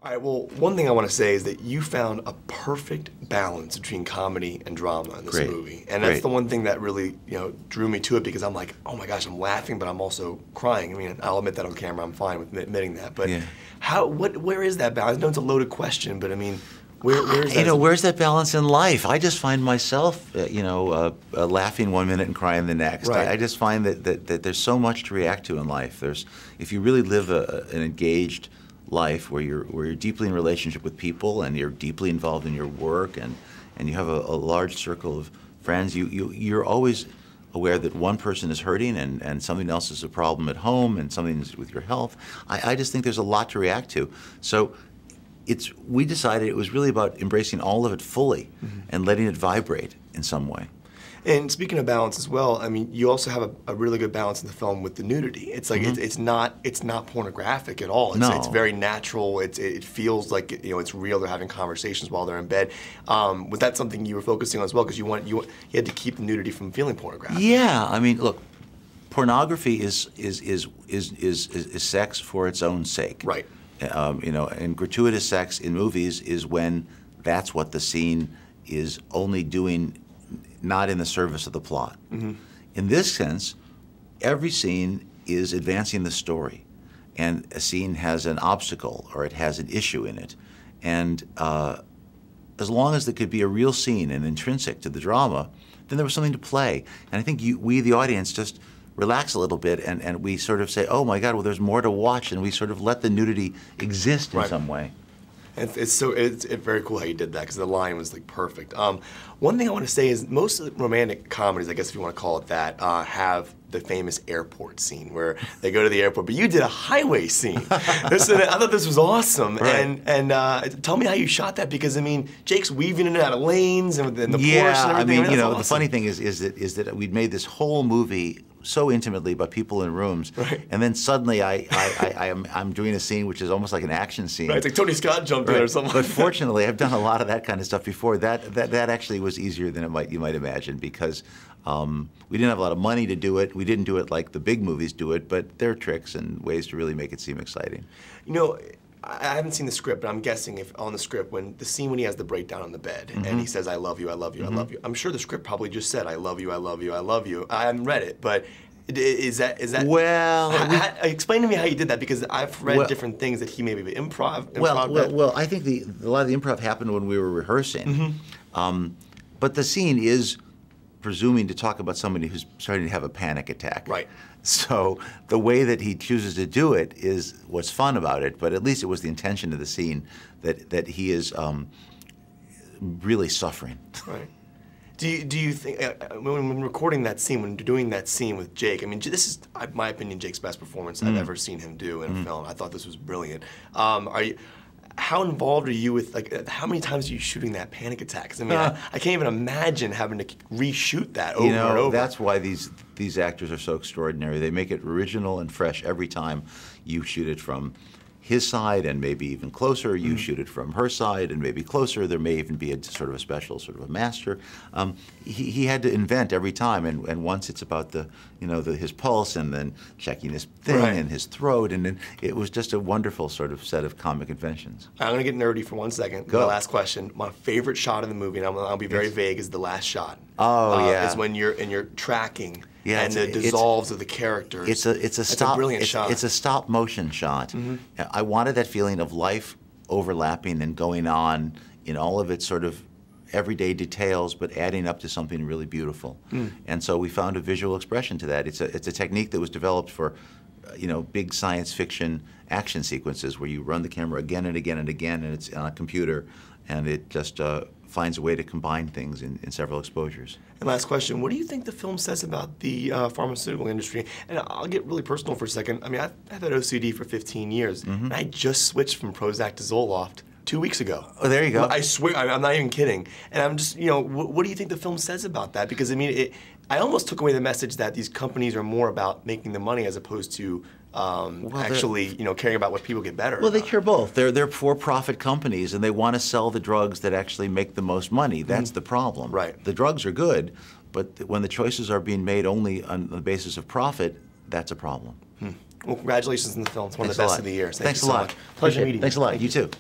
All right, well, one thing I want to say is that you found a perfect balance between comedy and drama in this movie. And that's the one thing that really, drew me to it, because I'm like, oh my gosh, I'm laughing, but I'm also crying. I mean, I'll admit that on camera, I'm fine with admitting that. But where is that balance? I know it's a loaded question, but I mean, where's that? Where's that balance in life? I just find myself, laughing one minute and crying the next. Right. I just find that there's so much to react to in life. If you really live an engaged life where you're deeply in relationship with people and you're deeply involved in your work and you have a large circle of friends, you're always aware that one person is hurting and something else is a problem at home and something is with your health. I just think there's a lot to react to. So we decided it was really about embracing all of it fully and letting it vibrate in some way. And speaking of balance as well, I mean, you also have a really good balance in the film with the nudity. It's like it's not pornographic at all. It's very natural. It feels like it's real. They're having conversations while they're in bed. Was that something you were focusing on as well? Because you had to keep the nudity from feeling pornographic. Yeah, I mean, look, pornography is sex for its own sake. Right. And gratuitous sex in movies is when that's what the scene is only doing, not in the service of the plot. In this sense, every scene is advancing the story, and a scene has an obstacle or it has an issue in it. And as long as there could be a real scene and intrinsic to the drama, then there was something to play. And I think we, the audience, just relax a little bit and we sort of say, oh my God, well, there's more to watch, and we sort of let the nudity exist in some way. It's very cool how you did that, because the line was like perfect. One thing I want to say is most of the romantic comedies, I guess if you want to call it that, have the famous airport scene where they go to the airport, but you did a highway scene. I thought this was awesome. Right. And tell me how you shot that, because I mean, Jake's weaving in and out of lanes and the Porsche and everything. Yeah, I mean, awesome. The funny thing is that we'd made this whole movie so intimately about people in rooms, and then suddenly I'm doing a scene which is almost like an action scene. Right, it's like Tony Scott jumped in or something. But fortunately, I've done a lot of that kind of stuff before. That actually was easier than you might imagine, because we didn't have a lot of money to do it. We didn't do it like the big movies do it, but there are tricks and ways to really make it seem exciting. I haven't seen the script, but I'm guessing if on the script, when he has the breakdown on the bed and he says, I love you, I love you, I love you, I'm sure the script probably just said, I love you, I love you, I love you. I haven't read it, but is that? Well, explain to me how you did that, because I've read different things that he maybe improv. Well, I think a lot of the improv happened when we were rehearsing, but the scene is presuming to talk about somebody who's starting to have a panic attack. Right. So the way that he chooses to do it is what's fun about it, but at least it was the intention of the scene that he is really suffering. Right. Do you think, when recording that scene, when doing that scene with Jake, I mean, this is, in my opinion, Jake's best performance I've ever seen him do in a film. I thought this was brilliant. How involved are you with, like, how many times are you shooting that panic attack? 'Cause I mean, I can't even imagine having to reshoot that over and over. That's why these actors are so extraordinary. They make it original and fresh every time. You shoot it from his side and maybe even closer. You shoot it from her side and maybe closer. There may even be a sort of a special sort of a master. He had to invent every time, and once it's about his pulse and then checking his thing and his throat, and then it was just a wonderful sort of set of comic inventions. I'm gonna get nerdy for 1 second. Go. The last question. My favorite shot in the movie, and I'll be very vague, is the last shot. Oh yeah. Is when you're tracking. Yeah, and the dissolves of the characters. It's a brilliant shot. It's a stop motion shot. I wanted that feeling of life overlapping and going on in all of its sort of everyday details, but adding up to something really beautiful. And so we found a visual expression to that. It's a technique that was developed for big science fiction action sequences where you run the camera again and again and again, and it's on a computer, and it just finds a way to combine things in several exposures. And last question, what do you think the film says about the pharmaceutical industry? And I'll get really personal for a second. I mean, I've had OCD for 15 years, and I just switched from Prozac to Zoloft 2 weeks ago. Oh, there you go. I swear, I'm not even kidding. And I'm just, what do you think the film says about that? Because, I mean, I almost took away the message that these companies are more about making the money as opposed to actually, caring about what people get better. Well, they care both. They're for-profit companies, and they want to sell the drugs that actually make the most money. That's the problem. Right. The drugs are good, but when the choices are being made only on the basis of profit, that's a problem. Well, congratulations on the film. It's one of the best of the year. Thanks a lot. Pleasure meeting you. Thanks a lot. You too.